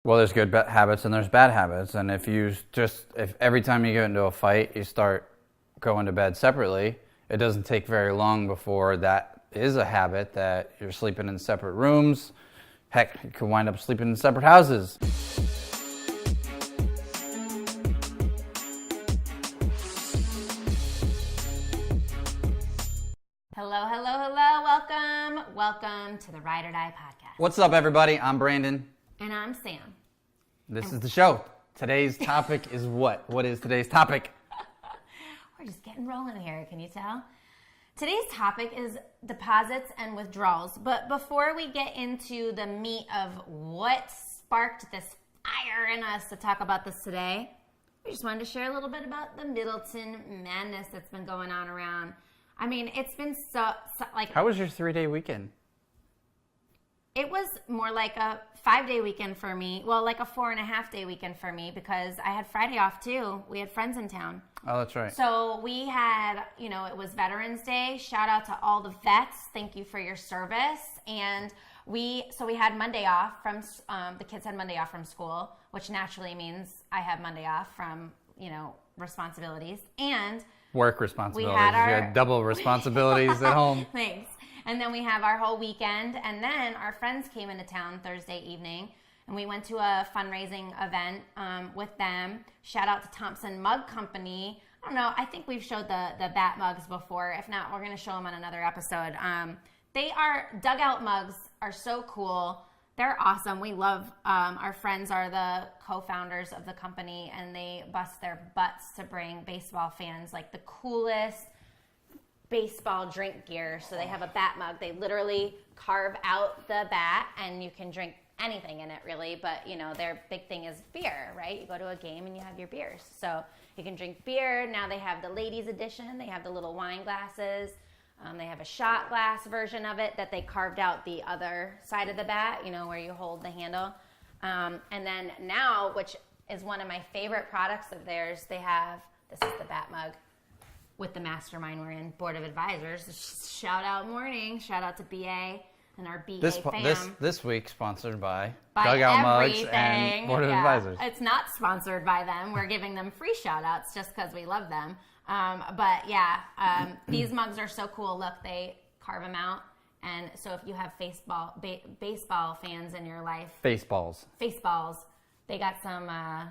Well, there's good habits and there's bad habits. And if every time you get into a fight, you start going to bed separately, it doesn't take very long before that is a habit that you're sleeping in separate rooms. Heck, you could wind up sleeping in separate houses. Hello, hello, hello. Welcome to the Ride or Die podcast. What's up, everybody? I'm Brandon. And I'm Sam. This is the show. Today's topic is what? What is today's topic? We're just getting rolling here, can you tell? Today's topic is deposits and withdrawals. But before we get into the meat of what sparked this fire in us to talk about this today, we just wanted to share a little bit about the Middleton madness that's been going on around. I mean, it's been so like... How was your 3-day weekend? It was more like a 5-day weekend for me. Well, like a 4.5-day weekend for me because I had Friday off too. We had friends in town. Oh, that's right. So we had, it was Veterans Day. Shout out to all the vets. Thank you for your service. And we had Monday off from, the kids had Monday off from school, which naturally means I have Monday off from, responsibilities. And work responsibilities. We had you had double responsibilities at home. Thanks. And then we have our whole weekend. And then our friends came into town Thursday evening. And we went to a fundraising event with them. Shout out to Thompson Mug Company. I don't know. I think we've showed the bat mugs before. If not, we're going to show them on another episode. Dugout mugs are so cool. They're awesome. We love, our friends are the co-founders of the company, and they bust their butts to bring baseball fans like the coolest baseball drink gear. So they have a bat mug. They literally carve out the bat, and you can drink anything in it, really. But, their big thing is beer, right? You go to a game, and you have your beers. So you can drink beer. Now they have the ladies edition. They have the little wine glasses. They have a shot glass version of it that they carved out the other side of the bat, where you hold the handle. And then now, which is one of my favorite products of theirs, they have, this is the bat mug with the mastermind we're in, Board of Advisors. Shout out morning. Shout out to BA and our BA fam. This week sponsored by Dugout Mugs and Board of Advisors. It's not sponsored by them. We're giving them free shout outs just because we love them. These mugs are so cool. Look, they carve them out. And so if you have baseball fans in your life. Baseballs. They got some,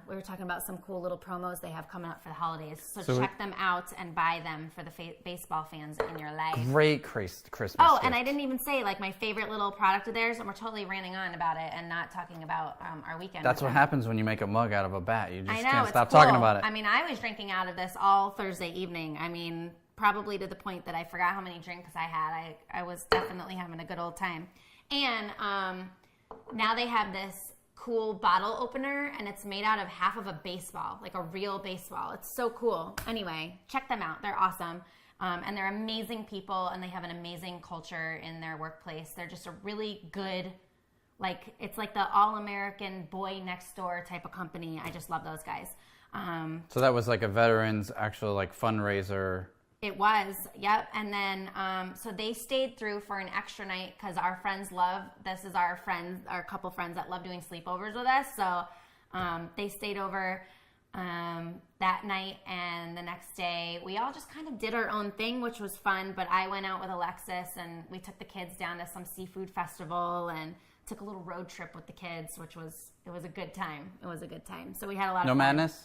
we were talking about some cool little promos they have coming up for the holidays. So check them out and buy them for the baseball fans in your life. Great Christmas Oh, gift. and I didn't even say, my favorite little product of theirs, and we're totally ranting on about it and not talking about our weekend. That's what happens when you make a mug out of a bat. You just can't stop cool. talking about it. I mean, I was drinking out of this all Thursday evening. I mean, probably to the point that I forgot how many drinks I had. I was definitely having a good old time. And now they have this cool bottle opener, and it's made out of half of a baseball, like a real baseball. It's so cool. Anyway, check them out. They're awesome. And they're amazing people, and they have an amazing culture in their workplace. They're just a really good, it's like the all-American boy next door type of company. I just love those guys. So that was like a veterans actual fundraiser. It was, yep. And then, so they stayed through for an extra night because our friends this is our couple friends that love doing sleepovers with us. So they stayed over that night, and the next day we all just kind of did our own thing, which was fun. But I went out with Alexis, and we took the kids down to some seafood festival and took a little road trip with the kids, it was a good time. It was a good time. So we had a lot of fun. No madness?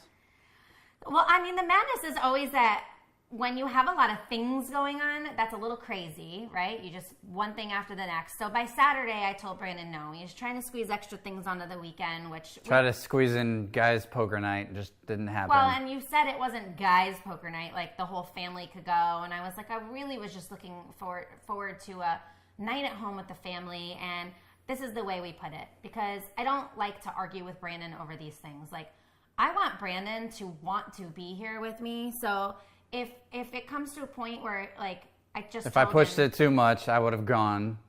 Well, I mean, the madness is always that when you have a lot of things going on, that's a little crazy, right? You just one thing after the next. So by Saturday, I told Brandon no. He was trying to squeeze extra things onto the weekend, Try to squeeze in guys' poker night, just didn't happen. Well, and you said it wasn't guys' poker night, like the whole family could go. And I was like, I really was just looking forward to a night at home with the family. And this is the way we put it, because I don't like to argue with Brandon over these things. I want Brandon to want to be here with me. So if it comes to a point where if I pushed it too much, I would have gone.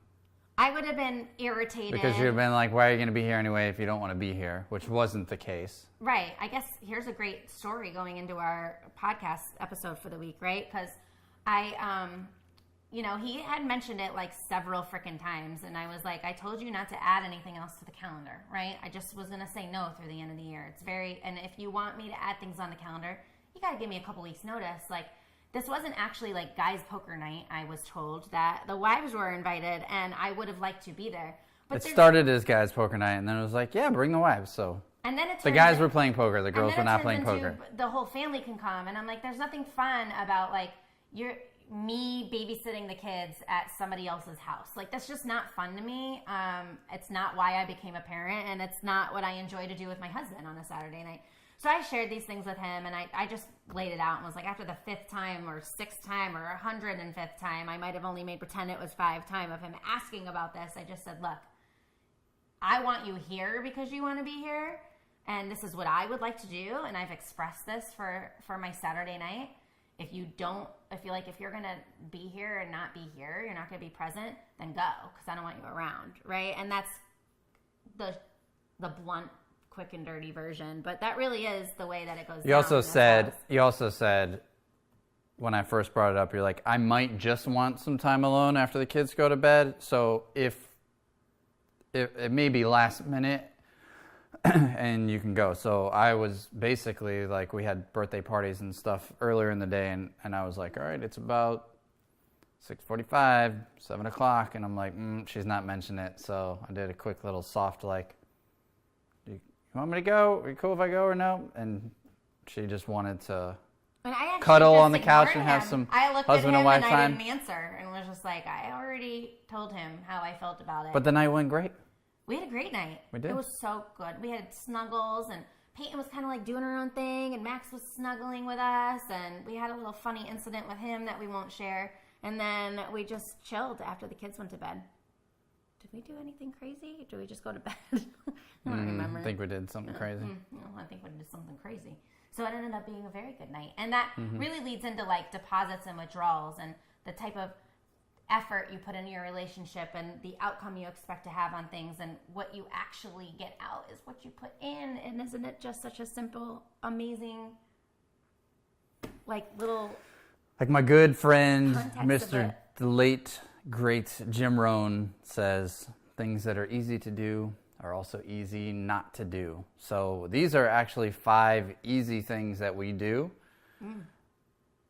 I would have been irritated. Because you'd have been like, why are you going to be here anyway if you don't want to be here? Which wasn't the case. Right. I guess here's a great story going into our podcast episode for the week, right? Because I he had mentioned it like several freaking times, and I was like, I told you not to add anything else to the calendar, right? I just was gonna say no through the end of the year. And if you want me to add things on the calendar, you gotta give me a couple weeks notice. Like, this wasn't actually like guys' poker night. I was told that the wives were invited, and I would have liked to be there. But it started as guys' poker night, and then it was like, yeah, bring the wives. So and then the guys were playing poker, the girls were not playing poker. The whole family can come, and I'm like, there's nothing fun about like me babysitting the kids at somebody else's house. Like, that's just not fun to me. It's not why I became a parent, and it's not what I enjoy to do with my husband on a Saturday night. So I shared these things with him, and I just laid it out and was like, after the 5th time or 6th time or 105th time, I might have only made pretend it was 5 time of him asking about this. I just said, look, I want you here because you want to be here, and this is what I would like to do, and I've expressed this for my Saturday night. If you're going to be here and not be here, you're not going to be present, then go, because I don't want you around, right? And that's the blunt, quick and dirty version, but that really is the way that it goes. You also said when I first brought it up, you're like, I might just want some time alone after the kids go to bed. So if it may be last minute and you can go. So I was basically like, we had birthday parties and stuff earlier in the day, and I was like, all right, it's about 6:45, 7 o'clock, and I'm like, she's not mentioning it. So I did a quick little soft like, you want me to go? Are you cool if I go or no? And she just wanted to cuddle on the couch and have some husband and wife time. I didn't answer and was just like, I already told him how I felt about it. But the night went great. We had a great night. We did. It was so good. We had snuggles, and Peyton was kind of like doing her own thing, and Max was snuggling with us, and we had a little funny incident with him that we won't share. And then we just chilled after the kids went to bed. Did we do anything crazy? Or did we just go to bed? I don't remember. I think we did something crazy. No, I think we did something crazy. So it ended up being a very good night. And that really leads into like deposits and withdrawals and the type of effort you put into your relationship and the outcome you expect to have on things, and what you actually get out is what you put in. And isn't it just such a simple, amazing, like little... Like my good friend, Mr. the late, great Jim Rohn says, things that are easy to do are also easy not to do. So these are actually 5 easy things that we do,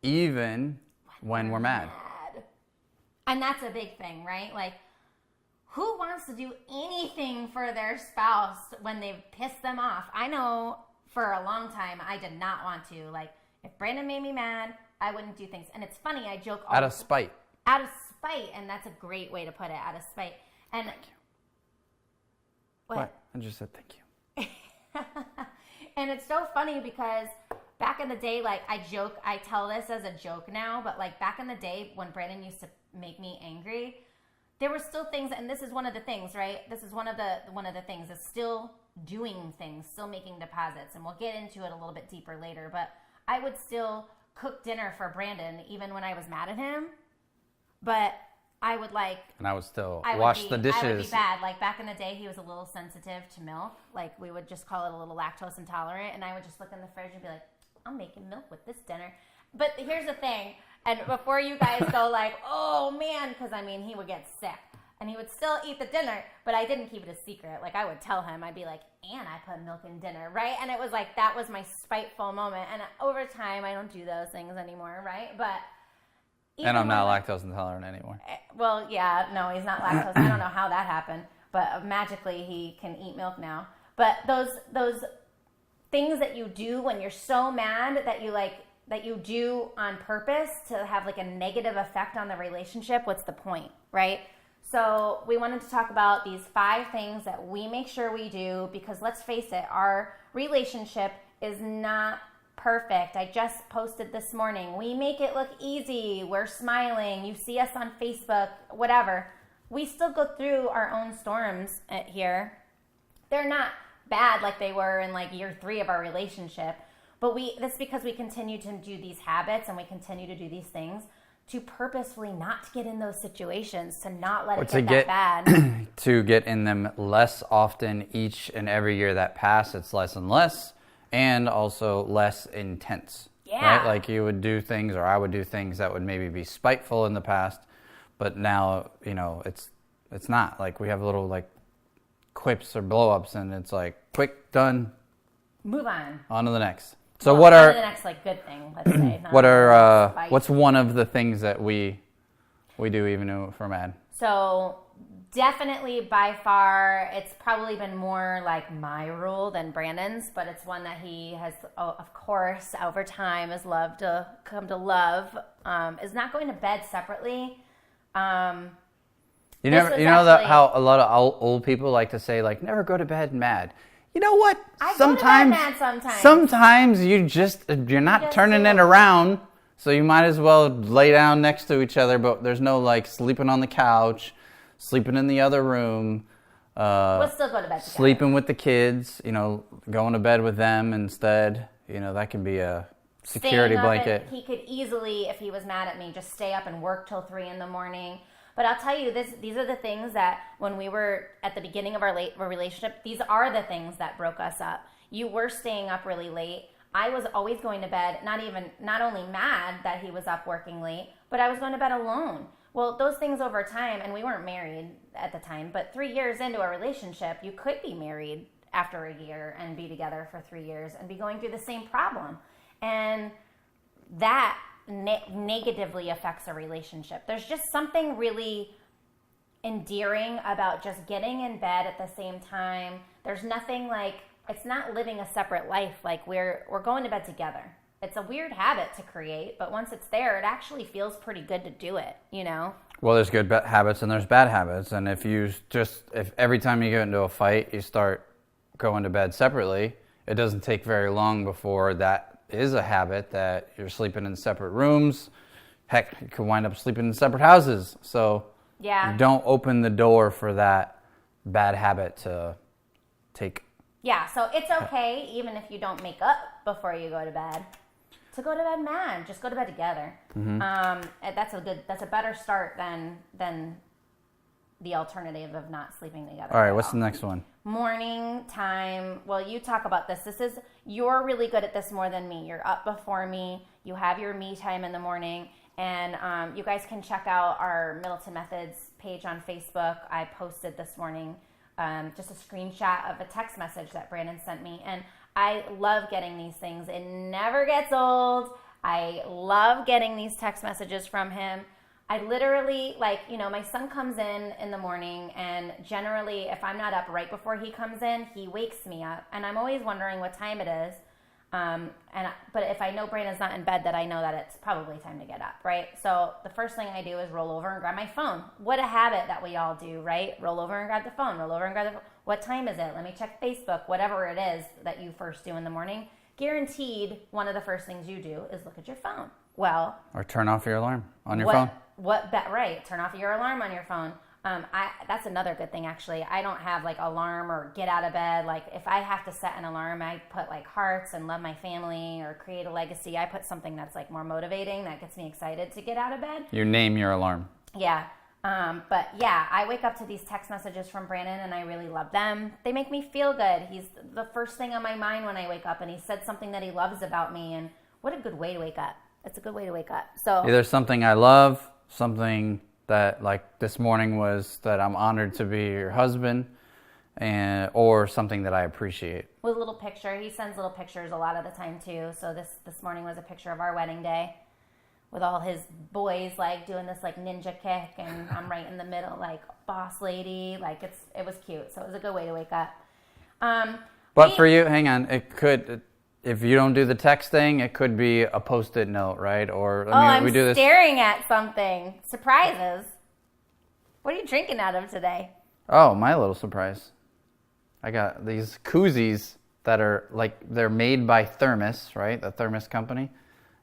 even when we're mad. And that's a big thing, right? Like, who wants to do anything for their spouse when they've pissed them off? I know for a long time I did not want to. Like, if Brandon made me mad, I wouldn't do things. And it's funny, I joke all out of spite. Out of spite, and that's a great way to put it, out of spite. And thank you. What? I just said thank you. And it's so funny because back in the day, like I tell this as a joke now, but like back in the day when Brandon used to make me angry, there were still things, and this is one of the things, right? This is one of the things is still doing things, still making deposits, and we'll get into it a little bit deeper later, but I would still cook dinner for Brandon even when I was mad at him, but I would like... And I would still wash the dishes. I would be bad. Like back in the day, he was a little sensitive to milk. Like we would just call it a little lactose intolerant, and I would just look in the fridge and be like, I'm making milk with this dinner. But here's the thing, and before you guys go like, oh man, because I mean, he would get sick. And he would still eat the dinner, but I didn't keep it a secret. Like, I would tell him, I'd be like, and I put milk in dinner, right? And it was like, that was my spiteful moment. And over time, I don't do those things anymore, right? But... And I'm not lactose intolerant anymore. Well, yeah, no, he's not lactose. I don't know how that happened. But magically, he can eat milk now. But those things that you do when you're so mad that you do on purpose to have like a negative effect on the relationship, what's the point, right? So we wanted to talk about these 5 things that we make sure we do, because let's face it, our relationship is not perfect. I just posted this morning. We make it look easy. We're smiling. You see us on Facebook, whatever. We still go through our own storms here. They're not bad like they were in like year 3 of our relationship, but that's because we continue to do these habits and we continue to do these things to purposefully not get in those situations, to not let it get that bad. To get in them less often each and every year that pass, it's less and less, and also less intense. Yeah. Right? Like you would do things, or I would do things that would maybe be spiteful in the past, But now, it's not. Like, we have little, like, quips or blow-ups, and it's like, quick, done. Move on. On to the next. So on to the next, like, good thing, let's say. What's one of the things that we do even if we're mad? So definitely by far, it's probably been more like my rule than Brandon's, but it's one that he has, of course, over time has loved to come to love, is not going to bed separately. How a lot of old people like to say, like, never go to bed mad. You know what? Sometimes you're not turning it around, so you might as well lay down next to each other, but there's no, like, sleeping on the couch, sleeping in the other room. We'll still go to bed together. Sleeping with the kids, going to bed with them instead. That can be a security blanket. He could easily, if he was mad at me, just stay up and work till 3 a.m. But I'll tell you, these are the things that when we were at the beginning of our relationship, these are the things that broke us up. You were staying up really late. I was always going to bed, not only mad that he was up working late, but I was going to bed alone. Well, those things over time, and we weren't married at the time, but 3 years into a relationship, you could be married after a year and be together for 3 years and be going through the same problem. And that negatively affects a relationship. There's just something really endearing about just getting in bed at the same time. There's nothing like, it's not living a separate life. Like we're going to bed together. It's a weird habit to create, but once it's there, it actually feels pretty good to do it, Well, there's good habits and there's bad habits. And if every time you get into a fight, you start going to bed separately, it doesn't take very long before that is a habit that you're sleeping in separate rooms. Heck, you could wind up sleeping in separate houses. So yeah, don't open the door for that bad habit to take. Yeah, so it's okay, even if you don't make up before you go to bed, to go to bed mad. Just go to bed together. Mm-hmm. That's a better start than the alternative of not sleeping together. All right, what's the next one? Morning time. Well, you talk about this. You're really good at this more than me. You're up before me. You have your me time in the morning. And you guys can check out our Middleton Methods page on Facebook. I posted this morning just a screenshot of a text message that Brandon sent me. And I love getting these things. It never gets old. I love getting these text messages from him. I literally, my son comes in the morning, and generally, if I'm not up right before he comes in, he wakes me up, and I'm always wondering what time it is. But if I know Brandon's not in bed, that I know that it's probably time to get up, right? So the first thing I do is roll over and grab my phone. What a habit that we all do, right? Roll over and grab the phone. Roll over and grab the phone. What time is it? Let me check Facebook. Whatever it is that you first do in the morning, guaranteed one of the first things you do is look at your phone. Well, or turn off your alarm on your phone. Right. Turn off your alarm on your phone. That's another good thing, actually. I don't have alarm or get out of bed. If I have to set an alarm, I put hearts and love my family or create a legacy. I put something that's more motivating, that gets me excited to get out of bed. You name your alarm. Yeah. But yeah, I wake up to these text messages from Brandon, and I really love them. They make me feel good. He's the first thing on my mind when I wake up, and he said something that he loves about me, and what a good way to wake up. It's a good way to wake up. So either something I love, something that this morning was that I'm honored to be your husband, or something that I appreciate. With a little picture. He sends little pictures a lot of the time too. So this morning was a picture of our wedding day with all his boys doing this ninja kick, and I'm right in the middle boss lady. It was cute. So it was a good way to wake up. But for you, hang on, it could. If you don't do the text thing, it could be a Post-it note, right? Or I'm staring at something. Surprises. What are you drinking out of today? Oh, my little surprise. I got these koozies that are they're made by Thermos, right? The Thermos company.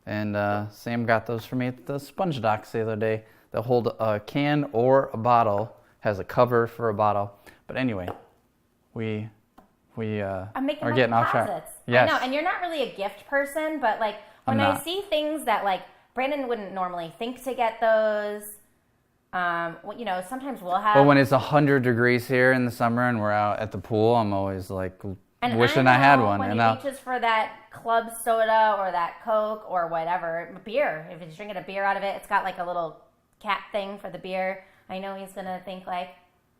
And Sam got those for me at the Sponge Docks the other day. They'll hold a can or a bottle. Has a cover for a bottle. But anyway, we I'm making are getting off track. Yes. I know, and you're not really a gift person, but when I see things that Brandon wouldn't normally think to get those, sometimes we'll have. But when it's 100 degrees here in the summer and we're out at the pool, I'm always wishing I had one. When he reaches for that club soda or that Coke or whatever, beer. If he's drinking a beer out of it, it's got a little cat thing for the beer, I know he's going to think like,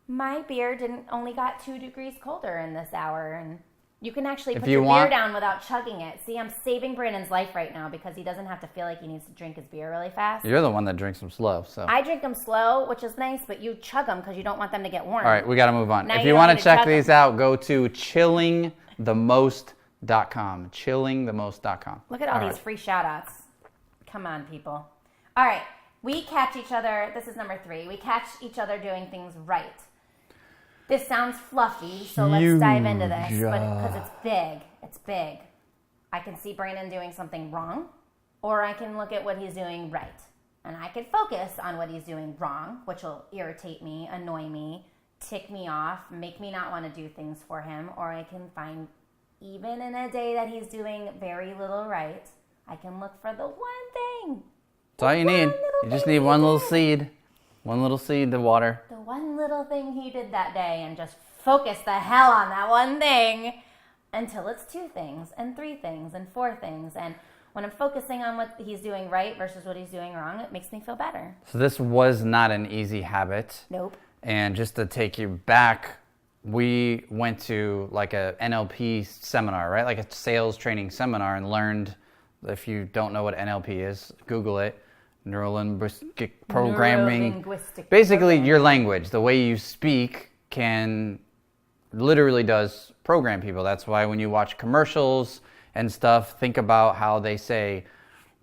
my beer only got 2 degrees colder in this hour. And you can actually put your beer down without chugging it. See, I'm saving Brandon's life right now because he doesn't have to feel like he needs to drink his beer really fast. You're the one that drinks them slow. So I drink them slow, which is nice, but you chug them because you don't want them to get warm. All right, we got to move on. Now if you want to check these out, go to chillingthemost.com. Chillingthemost.com. Look at all these free shout-outs. Come on, people. All right, we catch each other. This is number 3. We catch each other doing things right. This sounds fluffy, so let's dive into this. But because it's big. It's big. I can see Brandon doing something wrong, or I can look at what he's doing right. And I can focus on what he's doing wrong, which will irritate me, annoy me, tick me off, make me not want to do things for him. Or I can find, even in a day that he's doing very little right, I can look for the one thing. That's all you need. You just need one little seed. One little seed to water. The one little thing he did that day, and just focus the hell on that one thing until it's 2 things and 3 things and 4 things. And when I'm focusing on what he's doing right versus what he's doing wrong, it makes me feel better. So this was not an easy habit. Nope. And just to take you back, we went to like a NLP seminar, right? Like a sales training seminar, and learned, if you don't know what NLP is, Google it. Neuro-linguistic programming. Basically, your language, the way you speak, literally does program people. That's why when you watch commercials and stuff, think about how they say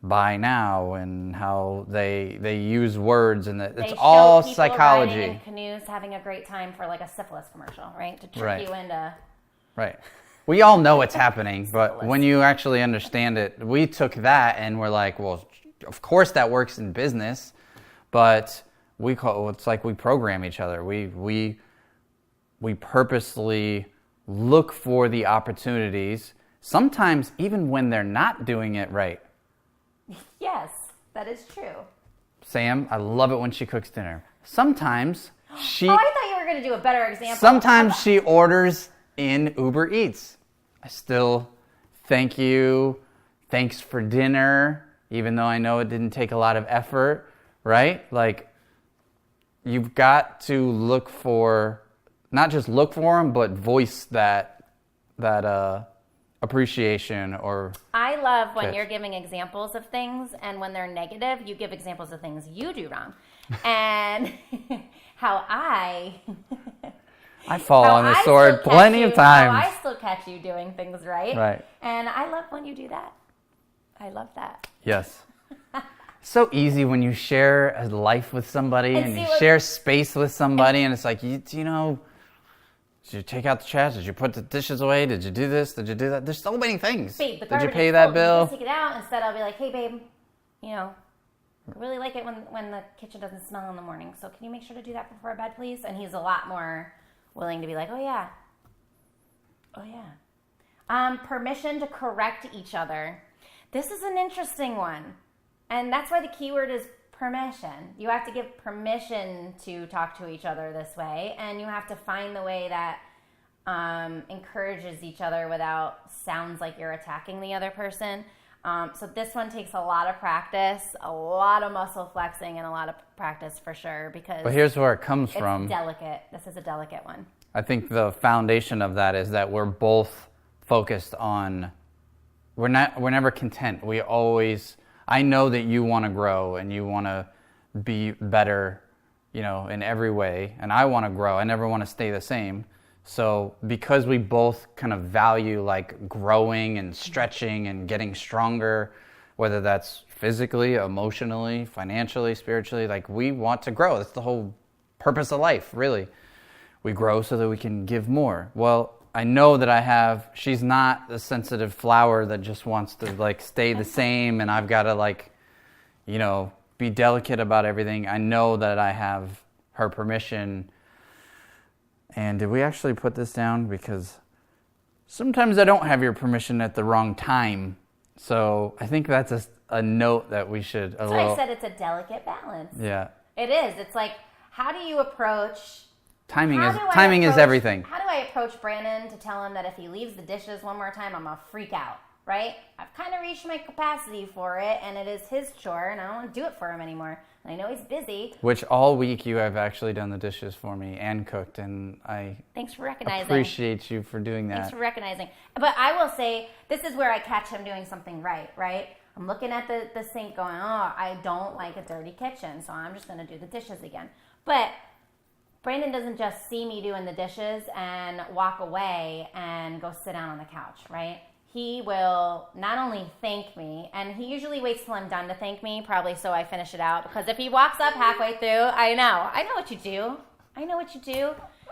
"buy now" and how they use words, and it's all psychology. Riding in canoes, having a great time for like a syphilis commercial, right? To trick you into. Right. We all know what's happening, but when you actually understand it, we took that and we're like, well, of course that works in business, but it's like we program each other. We purposely look for the opportunities, sometimes even when they're not doing it right. Yes, that is true. Sam, I love it when she cooks dinner. Sometimes she... Oh, I thought you were going to do a better example. Sometimes she orders in Uber Eats. I still thank you, thanks for dinner, even though I know it didn't take a lot of effort, right? Like, you've got to look for, not just look for them, but voice that appreciation or... I love when you're giving examples of things, and when they're negative, you give examples of things you do wrong. And how I fall on the sword plenty of times. I still catch you doing things right. Right. And I love when you do that. I love that. Yes. So easy when you share a life with somebody and you share space with somebody, and it's like, you know, did you take out the trash? Did you put the dishes away? Did you do this? Did you do that? There's so many things. Babe, did you pay that bill? Take it out. Instead, I'll be like, hey, babe, you know, I really like it when the kitchen doesn't smell in the morning. So can you make sure to do that before bed, please? And he's a lot more willing to be like, oh, yeah. Oh, yeah. Permission to correct each other. This is an interesting one. And that's why the keyword is permission. You have to give permission to talk to each other this way. And you have to find the way that encourages each other without sounds like you're attacking the other person. So this one takes a lot of practice, a lot of muscle flexing, and a lot of practice for sure. But here's where it comes from. It's delicate. This is a delicate one. I think the foundation of that is that we're both focused on... We're never content. I know that you want to grow and you want to be better, you know, in every way. And I want to grow. I never want to stay the same. So because we both kind of value like growing and stretching and getting stronger, whether that's physically, emotionally, financially, spiritually, like we want to grow. That's the whole purpose of life, really. We grow so that we can give more. Well, I know that she's not a sensitive flower that just wants to like stay the same, and I've got to like, you know, be delicate about everything. I know that I have her permission. And did we actually put this down? Because sometimes I don't have your permission at the wrong time. So I think that's a note that we should... That's why I said it's a delicate balance. Yeah. It is. It's like, how do you approach... Timing is everything. How do I approach Brandon to tell him that if he leaves the dishes one more time, I'm going to freak out? right? I've kind of reached my capacity for it, and it is his chore, and I don't want to do it for him anymore. And I know he's busy. Which all week you have actually done the dishes for me and cooked, and I Thanks for recognizing. appreciate you for doing that. Thanks for recognizing. But I will say, this is where I catch him doing something right? I'm looking at the sink going, oh, I don't like a dirty kitchen, so I'm just going to do the dishes again. But Brandon doesn't just see me doing the dishes and walk away and go sit down on the couch, right? He will not only thank me, and he usually waits till I'm done to thank me, probably so I finish it out. Because if he walks up halfway through, I know what you do.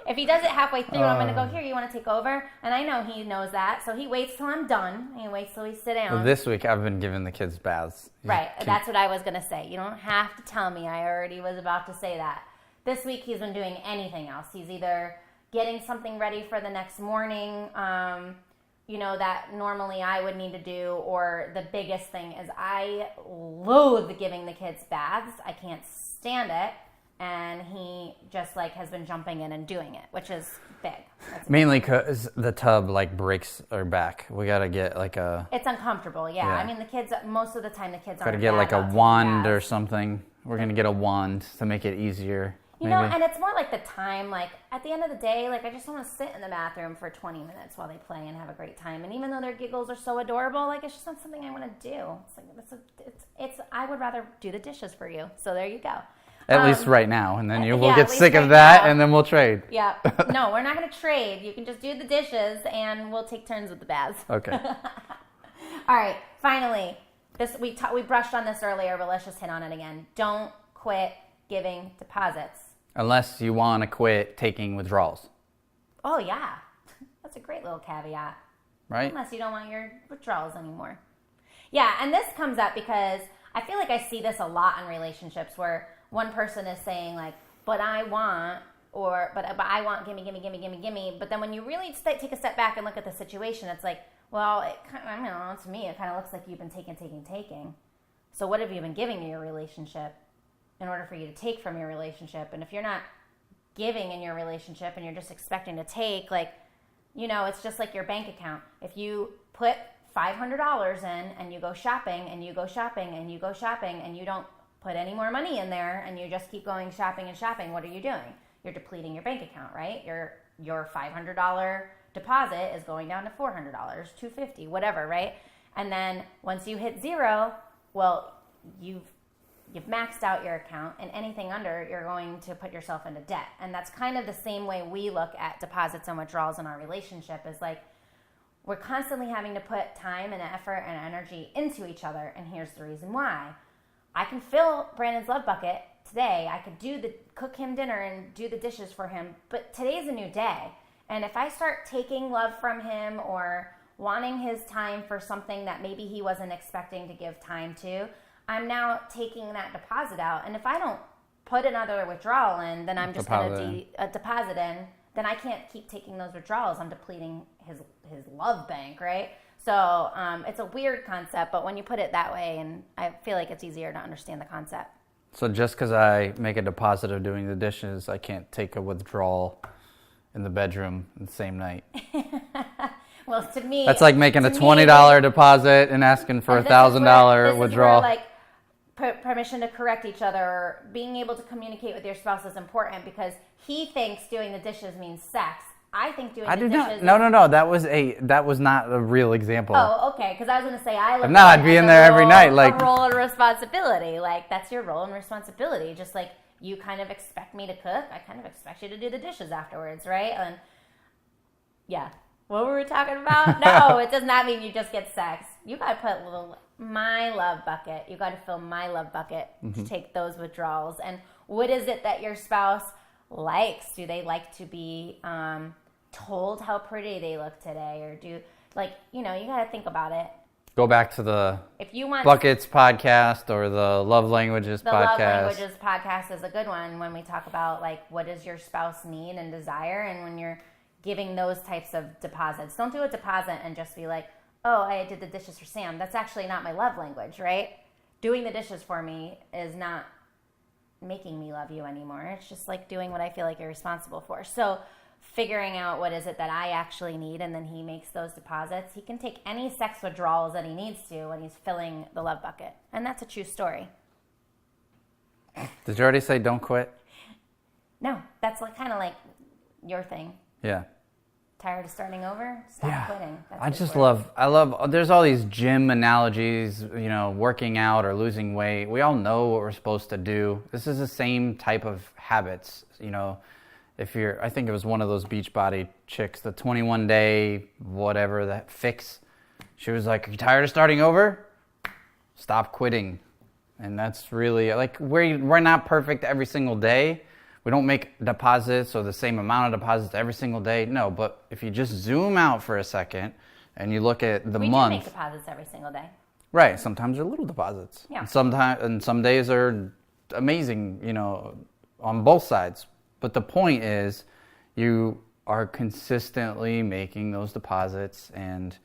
If he does it halfway through, I'm going to go, here, you want to take over? And I know he knows that, so he waits till I'm done. He waits till we sit down. Well, this week I've been giving the kids baths. Right, that's what I was going to say. You don't have to tell me. I already was about to say that. This week he's been doing anything else. He's either getting something ready for the next morning, that normally I would need to do, or the biggest thing is I loathe giving the kids baths. I can't stand it. And he just has been jumping in and doing it, which is big. Mainly because the tub breaks our back. We got to get It's uncomfortable, yeah. I mean, the kids, most of the time the kids aren't got to get a wand or something. We're going to get a wand to make it easier. And it's more like the time, at the end of the day, I just want to sit in the bathroom for 20 minutes while they play and have a great time. And even though their giggles are so adorable, it's just not something I want to do. I would rather do the dishes for you. So there you go. At least right now. And then we'll get sick of that and then we'll trade. Yeah. No, we're not going to trade. You can just do the dishes and we'll take turns with the baths. Okay. All right. Finally, we brushed on this earlier, but let's just hit on it again. Don't quit giving deposits. Unless you want to quit taking withdrawals. Oh, yeah. That's a great little caveat. Right? Unless you don't want your withdrawals anymore. Yeah, and this comes up because I feel like I see this a lot in relationships where one person is saying but I want, but I want, gimme. But then when you really take a step back and look at the situation, it's well, to me, it kind of looks like you've been taking. So what have you been giving to your relationship in order for you to take from your relationship? And if you're not giving in your relationship and you're just expecting to take, it's just like your bank account. If you put $500 in and you go shopping and you go shopping and you go shopping and you don't put any more money in there and you just keep going shopping and shopping, what are you doing? You're depleting your bank account, right? Your $500 deposit is going down to $400, $250, whatever, right? And then once you hit zero, well, you've maxed out your account, and anything under, you're going to put yourself into debt. And that's kind of the same way we look at deposits and withdrawals in our relationship, is we're constantly having to put time and effort and energy into each other. And here's the reason why. I can fill Brandon's love bucket today. I could cook him dinner and do the dishes for him, but today's a new day. And if I start taking love from him or wanting his time for something that maybe he wasn't expecting to give time to, I'm now taking that deposit out. And if I don't put another withdrawal in, then I'm just going to deposit in. Then I can't keep taking those withdrawals. I'm depleting his love bank, right? So it's a weird concept, but when you put it that way, and I feel like it's easier to understand the concept. So just because I make a deposit of doing the dishes, I can't take a withdrawal in the bedroom in the same night. Well, to me, that's like making a $20 deposit and asking for $1,000 withdrawal. This is where, permission to correct each other, or being able to communicate with your spouse is important, because he thinks doing the dishes means sex. I think doing the dishes. No. That was not a real example. Oh, okay. Because I was going to say I'd be in there every night, a role and responsibility. That's your role and responsibility. Just like you kind of expect me to cook, I kind of expect you to do the dishes afterwards, right? And yeah, what were we talking about? No, it does not mean you just get sex. You got to put my love bucket. You got to fill my love bucket to take those withdrawals. And what is it that your spouse likes? Do they like to be told how pretty they look today, or do you got to think about it. Go back to the if you want Buckets podcast or the Love Languages podcast. The Love Languages podcast is a good one when we talk about what does your spouse need and desire, and when you're giving those types of deposits. Don't do a deposit and just be oh, I did the dishes for Sam. That's actually not my love language, right? Doing the dishes for me is not making me love you anymore. It's just doing what I feel like you're responsible for. So figuring out what is it that I actually need, and then he makes those deposits. He can take any sex withdrawals that he needs to when he's filling the love bucket. And that's a true story. Did you already say don't quit? No, that's kind of like your thing. Yeah. Tired of starting over? Stop quitting. That's I love, there's all these gym analogies, working out or losing weight. We all know what we're supposed to do. This is the same type of habits, I think it was one of those Beachbody chicks, the 21-day whatever, that fix. She was like, are you tired of starting over? Stop quitting. And that's really, we're not perfect every single day. We don't make deposits or the same amount of deposits every single day. No, but if you just zoom out for a second and you look at the month. We do make deposits every single day. Right. Sometimes they're little deposits. Yeah. And some days are amazing, on both sides. But the point is, you are consistently making those deposits, and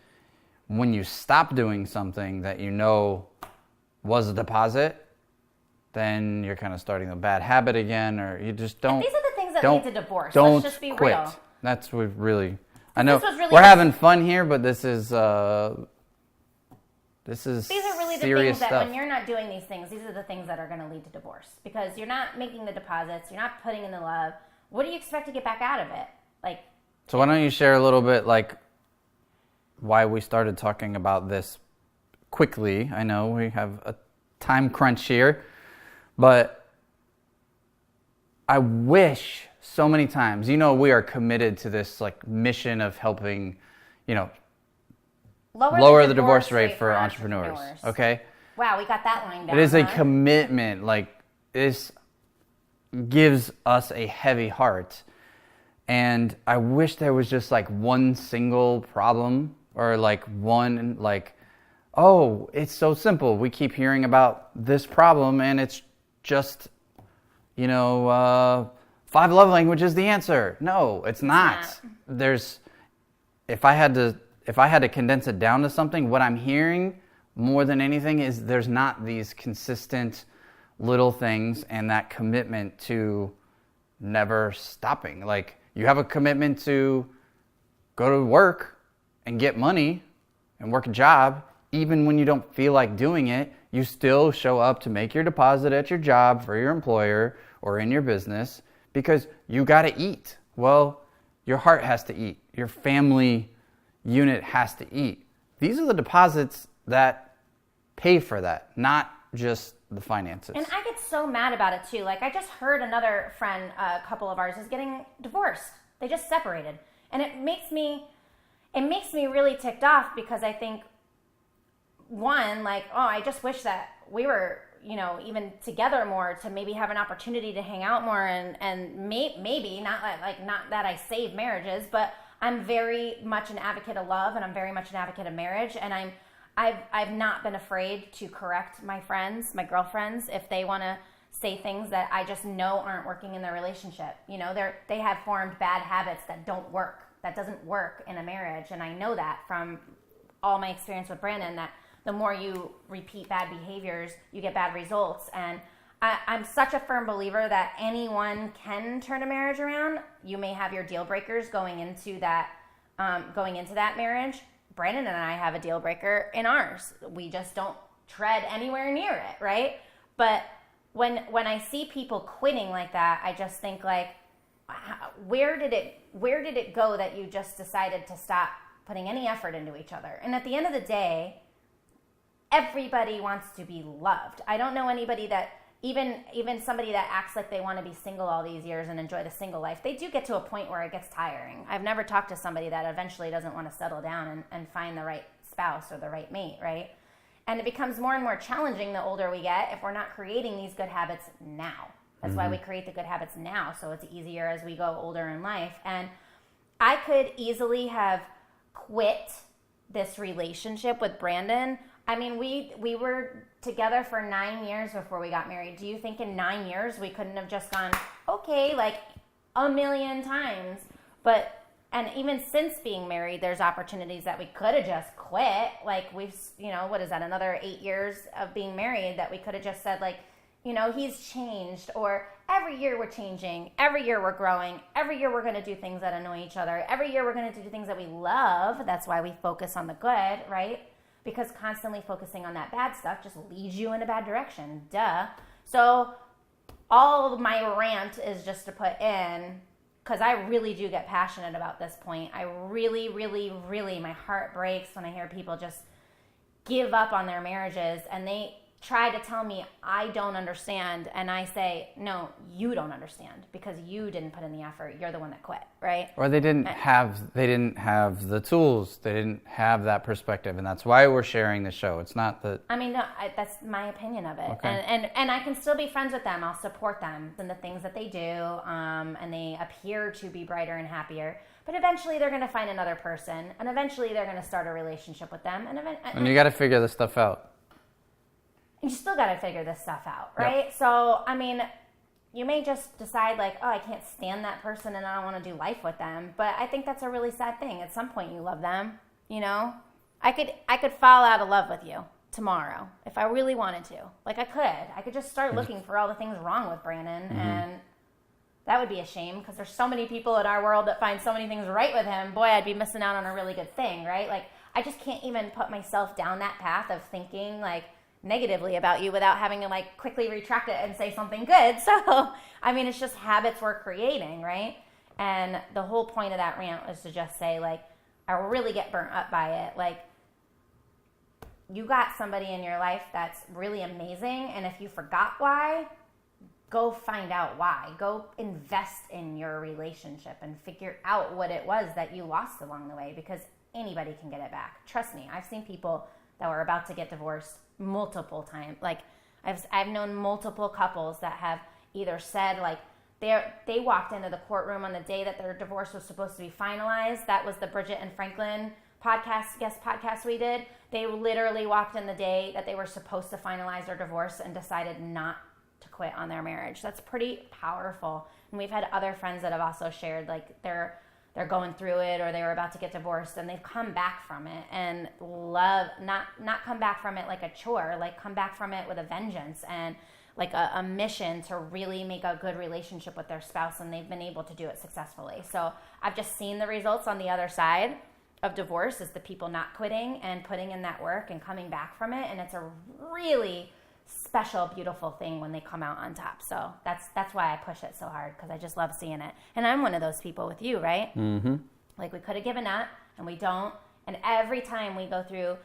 when you stop doing something that was a deposit, then you're kind of starting a bad habit again, or you just don't. And these are the things that lead to divorce. Don't Let's just be quit. real. That's what really. I know really we're having fun here, but this is These are really the serious things that stuff. when you're not doing these things, these are the things that are going to lead to divorce, because you're not making the deposits, you're not putting in the love. What do you expect to get back out of it? So why don't you share a little bit why we started talking about this quickly? I know we have a time crunch here, but I wish so many times, we are committed to this mission of helping, lower the divorce rate for entrepreneurs. Okay? Wow, we got that line down. It is a commitment. This gives us a heavy heart. And I wish there was just one single problem, or it's so simple. We keep hearing about this problem and it's just, 5 love languages the answer. No, it's not. If I had to condense it down to something, what I'm hearing more than anything is there's not these consistent little things and that commitment to never stopping. You have a commitment to go to work and get money and work a job. Even when you don't feel like doing it, you still show up to make your deposit at your job for your employer or in your business because you got to eat. Well, your heart has to eat. Your family unit has to eat. These are the deposits that pay for that, not just the finances. And I get so mad about it too. I just heard another friend, a couple of ours, is getting divorced. They just separated. And it makes me really ticked off, because I think, one, I just wish that we were, even together more, to maybe have an opportunity to hang out more, and maybe not that I save marriages, but I'm very much an advocate of love, and I'm very much an advocate of marriage, and I've not been afraid to correct my friends, my girlfriends, if they want to say things that I just know aren't working in their relationship. They have formed bad habits that don't work. That doesn't work in a marriage, and I know that from all my experience with Brandon, that the more you repeat bad behaviors, you get bad results. And I'm such a firm believer that anyone can turn a marriage around. You may have your deal breakers going into that marriage. Brandon and I have a deal breaker in ours. We just don't tread anywhere near it, right? But when I see people quitting like that, I just think where did it go that you just decided to stop putting any effort into each other? And at the end of the day, everybody wants to be loved. I don't know anybody that, even somebody that acts like they want to be single all these years and enjoy the single life, they do get to a point where it gets tiring. I've never talked to somebody that eventually doesn't want to settle down and find the right spouse or the right mate, right? And it becomes more and more challenging the older we get if we're not creating these good habits now. That's why we create the good habits now, so it's easier as we go older in life. And I could easily have quit this relationship with Brandon. I mean, we were together for 9 years before we got married. Do you think in 9 years we couldn't have just gone, okay, a million times? And even since being married, there's opportunities that we could have just quit. We've, what is that, another 8 years of being married that we could have just said, he's changed, or every year we're changing, every year we're growing, every year we're going to do things that annoy each other, every year we're going to do things that we love. That's why we focus on the good, right? Because constantly focusing on that bad stuff just leads you in a bad direction. Duh. So all of my rant is just to put in, because I really do get passionate about this point. I really, really, really, my heart breaks when I hear people just give up on their marriages and they try to tell me I don't understand, and I say, no, you don't understand because you didn't put in the effort. You're the one that quit, right? Or they didn't have the tools. They didn't have that perspective, and that's why we're sharing the show. It's not that. I mean, no, that's my opinion of it, Okay. and I can still be friends with them. I'll support them in the things that they do, and they appear to be brighter and happier. But eventually, they're going to find another person, and eventually, they're going to start a relationship with them, And you got to figure this stuff out. You still got to figure this stuff out, right? Yep. So, I mean, you may just decide like, oh, I can't stand that person and I don't want to do life with them. But I think that's a really sad thing. At some point, you love them, I could fall out of love with you tomorrow if I really wanted to. Like, I could just start looking for all the things wrong with Brandon, and that would be a shame because there's so many people in our world that find so many things right with him. Boy, I'd be missing out on a really good thing, right? Like, I just can't even put myself down that path of thinking like negatively about you without having to like quickly retract it and say something good. So, I mean, it's just habits we're creating, right? And the whole point of that rant was to just say, like, I really get burnt up by it. Like, you got somebody in your life that's really amazing, and if you forgot why, go find out why. Go invest in your relationship and figure out what it was that you lost along the way, because anybody can get it back. Trust me, I've seen people that were about to get divorced multiple times. Like, I've known multiple couples that have either said like they walked into the courtroom on the day that their divorce was supposed to be finalized. That was the Bridget and Franklin guest podcast we did. They literally walked in the day that they were supposed to finalize their divorce and decided not to quit on their marriage. That's pretty powerful. And we've had other friends that have also shared like they're going through it, or they were about to get divorced and they've come back from it and not come back from it like a chore, like come back from it with a vengeance and like a mission to really make a good relationship with their spouse, and they've been able to do it successfully. So I've just seen the results on the other side of divorce is the people not quitting and putting in that work and coming back from it, and it's a really special, beautiful thing when they come out on top. So that's why I push it so hard, because I just love seeing it. And I'm one of those people with you, right? Mm-hmm. Like, we could have given up, and we don't. And every time we go through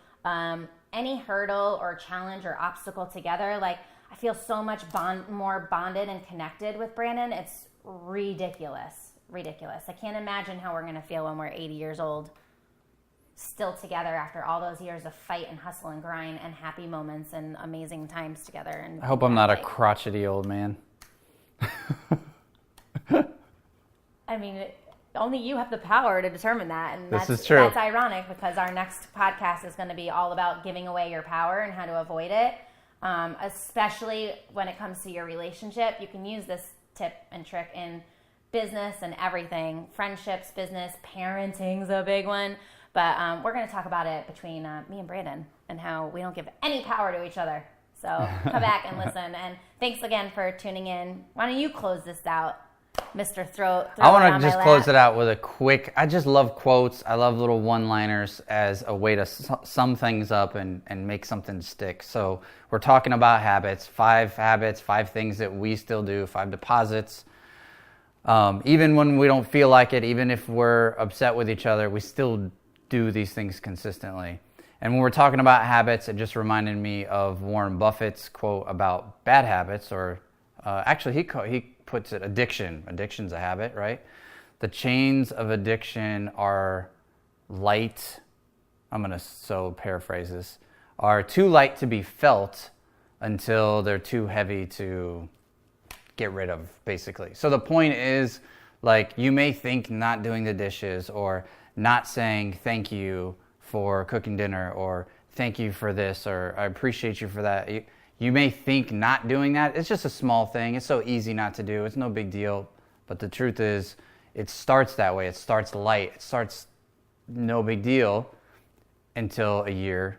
any hurdle or challenge or obstacle together, like, I feel so much more bonded and connected with Brandon. It's ridiculous. I can't imagine how we're going to feel when we're 80 years old, still together after all those years of fight and hustle and grind and happy moments and amazing times together. And I hope I'm not a crotchety old man. I mean, only you have the power to determine that. And This is true. That's ironic, because our next podcast is going to be all about giving away your power and how to avoid it, especially when it comes to your relationship. You can use this tip and trick in business and everything. Friendships, business, parenting's a big one. But we're going to talk about it between me and Brandon and how we don't give any power to each other. So come back and listen. And thanks again for tuning in. Why don't you close this out, Mr. Throat? I want to just close it out with a quick, I just love quotes. I love little one-liners as a way to sum things up and make something stick. So we're talking about habits, 5 things that we still do, 5 deposits. Even when we don't feel like it, even if we're upset with each other, we still do these things consistently. And when we're talking about habits, it just reminded me of Warren Buffett's quote about bad habits, or actually he puts it addiction. Addiction's a habit, right? The chains of addiction are light. I'm going to paraphrase this. Are too light to be felt until they're too heavy to get rid of, basically. So the point is, like, you may think not doing the dishes or not saying thank you for cooking dinner, or thank you for this, or I appreciate you for that. You may think not doing that, it's just a small thing. It's so easy not to do. It's no big deal. But the truth is, it starts that way. It starts light. It starts no big deal until a year,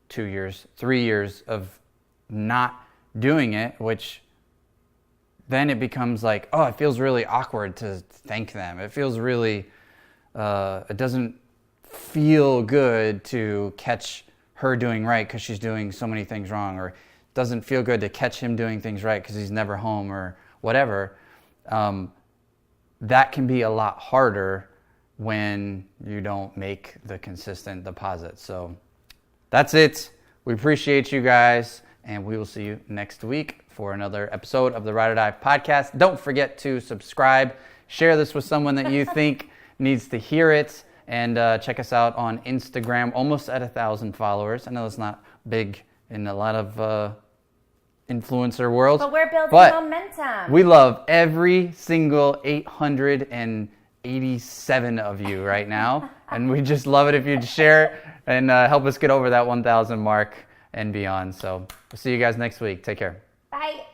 2 years, 3 years of not doing it, which then it becomes like, oh, it feels really awkward to thank them. It feels really, it doesn't feel good to catch her doing right because she's doing so many things wrong, or it doesn't feel good to catch him doing things right because he's never home or whatever. That can be a lot harder when you don't make the consistent deposit. So that's it. We appreciate you guys, and we will see you next week for another episode of the Ride or Die podcast. Don't forget to subscribe, share this with someone that you think needs to hear it, and check us out on Instagram, almost at 1,000 followers. I know it's not big in a lot of influencer worlds, but we're building momentum. We love every single 887 of you right now, and we just love it if you'd share and help us get over that 1,000 mark and beyond. So we'll see you guys next week. Take care. Bye.